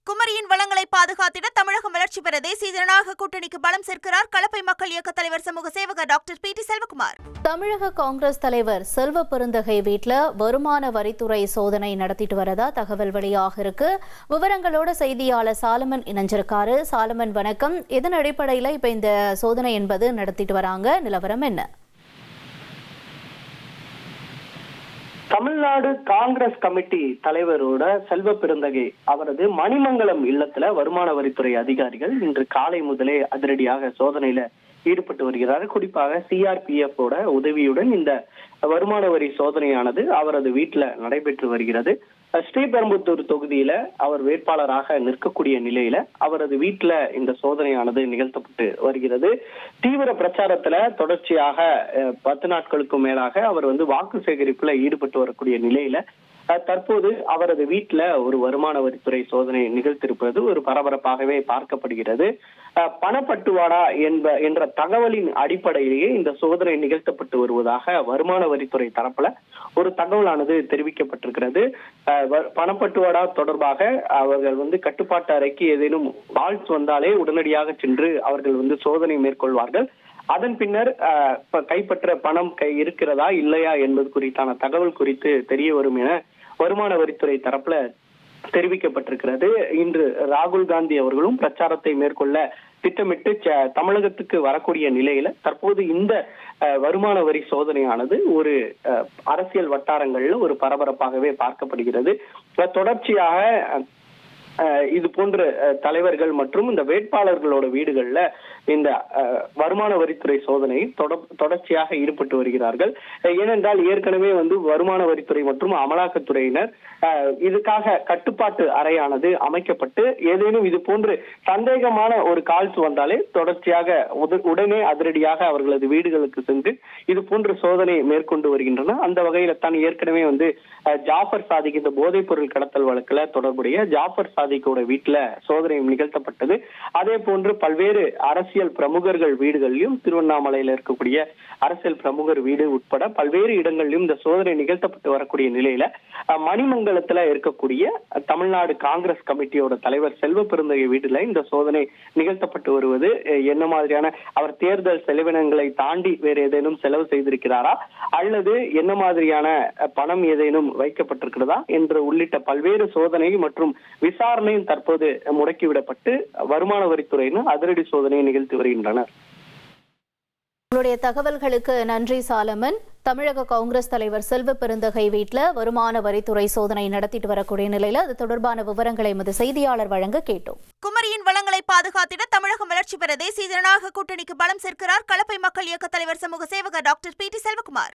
குமரியின் வளங்களை பாதுகாத்திட தமிழகம் வளர்ச்சி பெற தேசிய ஜனநாயக கூட்டணிக்கு பலம் சேர்க்கிறார் கலப்பை மக்கள் இயக்க தலைவர் சமூக சேவகர் டாக்டர் பி டி செல்வகுமார். தமிழக காங்கிரஸ் தலைவர் செல்வ பெருந்தகை வீட்டில் வருமான வரித்துறை சோதனை நடத்திட்டு வரதா தகவல் வெளியாக இருக்கு. விவரங்களோட செய்தியாளர் சாலமன் இணைஞ்சிருக்காரு. சாலமன் வணக்கம். இதன் அடிப்படையில் இப்ப இந்த சோதனை என்பது நடத்திட்டு வராங்க, நிலவரம் என்ன? தமிழ்நாடு காங்கிரஸ் கமிட்டி தலைவரோட செல்வ பெருந்தகை அவரது மணிமங்கலம் இல்லத்துல வருமான வரித்துறை அதிகாரிகள் இன்று காலை முதலே அதிரடியாக சோதனையில ஈடுபட்டு வருகிறார்கள். குறிப்பாக சிஆர்பிஎஃப் ஓட உதவியுடன் இந்த வருமான வரி சோதனையானது அவரது வீட்டுல நடைபெற்று வருகிறது. ஸ்ரீபெரும்புத்தூர் தொகுதியில அவர் வேட்பாளராக நிற்கக்கூடிய நிலையில அவரது வீட்டுல இந்த சோதனையானது நிகழ்த்தப்பட்டு வருகிறது. தீவிர பிரச்சாரத்துல தொடர்ச்சியாக 10 நாட்களுக்கும் மேலாக அவர் வாக்கு சேகரிப்புல ஈடுபட்டு வரக்கூடிய நிலையில தற்போது அவரது வீட்டுல ஒரு வருமான வரித்துறை சோதனை நிகழ்த்திருப்பது ஒரு பரபரப்பாகவே பார்க்கப்படுகிறது. பணப்பட்டுவாடா என்ற தகவலின் அடிப்படையிலேயே இந்த சோதனை நிகழ்த்தப்பட்டு வருவதாக வருமான வரித்துறை தரப்புல ஒரு தகவலானது தெரிவிக்கப்பட்டிருக்கிறது. பணப்பட்டுவாடா தொடர்பாக அவர்கள் கட்டுப்பாட்டு அறைக்கு ஏதேனும் கால்ஸ் வந்தாலே உடனடியாக சென்று அவர்கள் சோதனை மேற்கொள்வார்கள். அதன் பின்னர் கைப்பற்ற பணம் இருக்கிறதா இல்லையா என்பது குறித்தான தகவல் குறித்து தெரிய வரும் என வருமான வரித்துறை தரப்புல தெரிவிக்கப்பட்டிருக்கிறது. இன்று ராகுல் காந்தி அவர்களும் பிரச்சாரத்தை மேற்கொள்ள திட்டமிட்டு தமிழகத்துக்கு வரக்கூடிய நிலையில தற்போது இந்த வருமான வரி சோதனையானது ஒரு அரசியல் வட்டாரங்கள்ல ஒரு பரபரப்பாகவே பார்க்கப்படுகிறது. தொடர்ச்சியாக இது போன்ற தலைவர்கள் மற்றும் இந்த வேட்பாளர்களோட வீடுகள்ல இந்த வருமான வரித்துறை சோதனை தொடர்ச்சியாக ஈடுபட்டு வருகிறார்கள். ஏனென்றால் ஏற்கனவே வருமான வரித்துறை மற்றும் அமலாக்கத்துறையினர் இதுக்காக கட்டுப்பாட்டு அறையானது அமைக்கப்பட்டு ஏதேனும் இது போன்று சந்தேகமான ஒரு கால்ஸ் வந்தாலே தொடர்ச்சியாக உடனே அதிரடியாக அவர்களது வீடுகளுக்கு சென்று இது போன்ற சோதனை மேற்கொண்டு வருகின்றன. அந்த வகையில தான் ஏற்கனவே ஜாஃபர் சாதிக் இந்த போதைப் பொருள் கடத்தல் வழக்குல தொடர்புடைய ஜாஃபர் சாதிக்கோட வீட்டுல சோதனை நிகழ்த்தப்பட்டது. அதே போன்று பல்வேறு அரசியல் பிரமுகர்கள் வீடுகளிலும் திருவண்ணாமலையில இருக்கக்கூடிய அரசியல் பிரமுகர் வீடு உட்பட பல்வேறு இடங்களிலும் இந்த சோதனை நிகழ்த்தப்பட்டு வரக்கூடிய நிலையில மணிமங்கலத்துல இருக்கக்கூடிய தமிழ்நாடு காங்கிரஸ் கமிட்டியோட தலைவர் செல்வ பெருந்தகை வீட்டுல இந்த சோதனை நிகழ்த்தப்பட்டு வருவது என்ன மாதிரியான அவர் தேர்தல் செலவினங்களை தாண்டி வேறு ஏதேனும் செலவு செய்திருக்கிறாரா அல்லது என்ன மாதிரியான பணம் ஏதேனும் வைக்கப்பட்டிருக்கிறதா என்று உள்ளிட்ட பல்வேறு சோதனை மற்றும் விசாரணையும் தற்போது முடக்கிவிடப்பட்டு வருமான வரித்துறையினர் அதிரடி சோதனையை நிகழ்த்தி வருகின்றனர். உங்களுடைய தகவல்களுக்கு நன்றி சாலமன். தமிழக காங்கிரஸ் தலைவர் செல்வ பெருந்தகை வீட்டில் வருமான வரித்துறை சோதனை நடத்திட்டு வரக்கூடிய நிலையில அது தொடர்பான விவரங்களை எமது செய்தியாளர் வழங்க கேட்டோம். குமரியின் வளங்களை பாதுகாத்திட தமிழகம் வளர்ச்சி பெற தேசிய ஜனநாயக கூட்டணிக்கு பலம் சேர்க்கிறார் கலப்பை மக்கள் இயக்க தலைவர் சமூக சேவகர் டாக்டர் பி டி செல்வகுமார்.